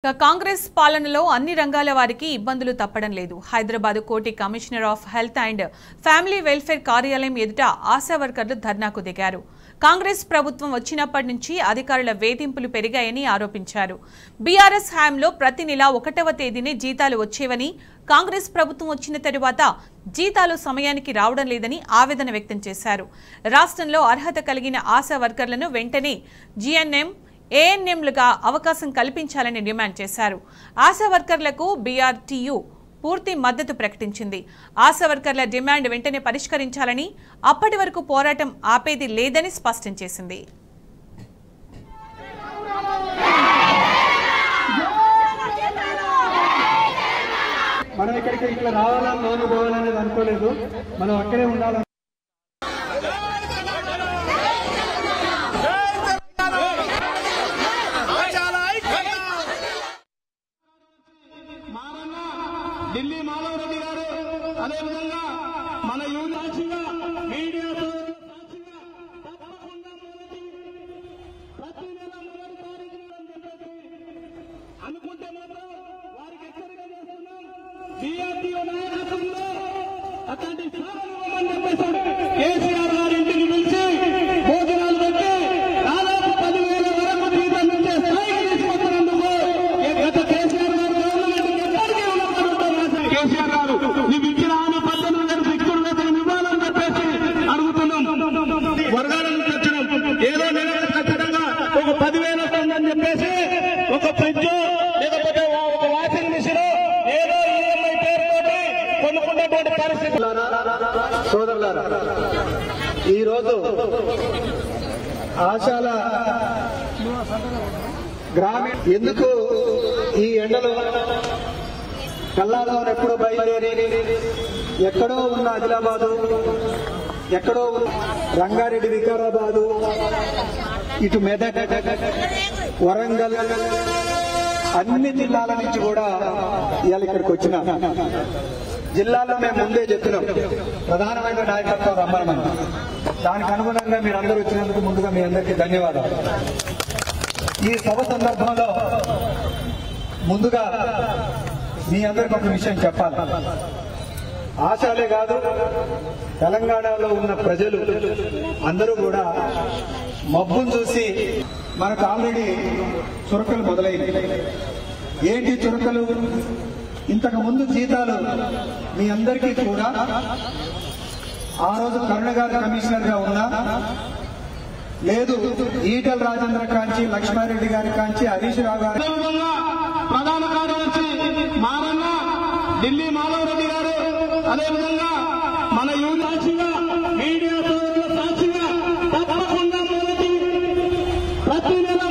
కాంగ్రెస్ పాలనలో అన్ని రంగాల వారికి ఇబ్బందులు తప్పడం లేదు. హైదరాబాద్ కోటి commissioner of health and family welfare కార్యాలయం ఎదుట ఆశా వర్కర్లు ధర్నాకు దిగారు. కాంగ్రెస్ ప్రభుత్వం వచ్చినప్పటి నుంచి అధికారుల వేధింపులు పెరిగాయని ఆరోపించారు. బీఆర్ఎస్ హయాంలో ప్రతి నెల 1వ తేదీనే జీతాలు వచ్చేవని, కాంగ్రెస్ ప్రభుత్వం వచ్చిన తరువాత జీతాలు సమయానికి రావడం లేదని ఆవేదన వ్యక్తం చేశారు. రాష్ట్రంలో అర్హత కలిగిన ఆశా వర్కర్లను వెంటనే జీఎన్ఎం ఏఎన్ఎంలుగా అవకాశం కల్పించాలని డిమాండ్ చేశారు. ఆశా వర్కర్లకు బీఆర్టీయూ పూర్తి మద్దతు ప్రకటించింది. ఆశా వర్కర్ల డిమాండ్ వెంటనే పరిష్కరించాలని, అప్పటి వరకు పోరాటం ఆపేది లేదని స్పష్టం చేసింది. మనం ఇక్కడికి ఇట్లా రావాలని లోను పోవాలనేది అనుకోలేదు. మనం అక్కడే ఉండాలని ఢిల్లీ మాధవ్ రెడ్డి గారు, అదేవిధంగా మన యూత్ సాక్షిగా, మీడియా సాక్షిగా తప్పకుండా ప్రతి నెల 3వ తారీఖున అనుకుంటే మాత్రం వారికి హెచ్చరిక చేస్తున్నాం. బీఆర్టీఓ నాయకత్వంలో అట్లాంటి కేసీఆర్ గారి ఇంటికి పిలిచి భోజనాలు పెట్టి దాదాపు 10,000 వరకు జీతం నుంచే స్థాయికి తీసుకొచ్చినందుకు గత కేసీఆర్ గారు కేసీఆర్ గారు నీవు ఇచ్చిన హామీ 18,000 శిక్షణ వేతనం ఇవ్వాలని చెప్పేసి అడుగుతున్నాం. వర్గాల నుంచి వచ్చినాం. ఏదో నెల ఖచ్చితంగా ఒక 10,000 వస్తుందని చెప్పేసి ఒక ఫ్రిడ్జ్ లేకపోతే ఒక వాషింగ్ మిషన్ ఏదో ఈఎంఐ పేరుతోటి కొనుక్కున్నటువంటి పరిస్థితి. సోదరులారా, ఈరోజు ఆశాల గ్రామీణ ఎందుకు ఈ ఎండలో కల్లాదం ఎప్పుడో బయలుదేరి ఎక్కడో ఉన్న ఆదిలాబాదు, ఎక్కడో రంగారెడ్డి, వికారాబాదు, ఇటు మెదక్, వరంగల్ అన్ని జిల్లాల నుంచి కూడా ఇవాళ ఇక్కడికి వచ్చిన జిల్లాలో మేము ముందే చెప్పినాం ప్రధానమైన నాయకత్వం రమ్మని. దానికి అనుగుణంగా మీరు అందరూ వచ్చినందుకు ముందుగా మీ అందరికీ ధన్యవాదాలు. ఈ సభ సందర్భంలో ముందుగా మీ అందరికి ఒక విషయం చెప్పాలి. ఆశాలే కాదు, తెలంగాణలో ఉన్న ప్రజలు అందరూ కూడా మబ్బును చూసి మనకు ఆల్రెడీ చురకలు మొదలైంది. ఏంటి చురకలు? ఇంతకు ముందు జీతాలు మీ అందరికీ కూడా ఆ రోజు కరుణ గారు కమిషనర్ గా ఉన్నా లేదు, ఈటల రాజేంద్ర కాంచి, లక్ష్మారెడ్డి గారి కాంచి, హరీష్ రావు గారి, ప్రధాన కార్యదర్శి మారన్న, ఢిల్లీ మాధవ్ రెడ్డి గారు, అదేవిధంగా మన యూత్ సాక్షిగా, మీడియా సాక్షిగా తప్పకుండా ప్రతి నెల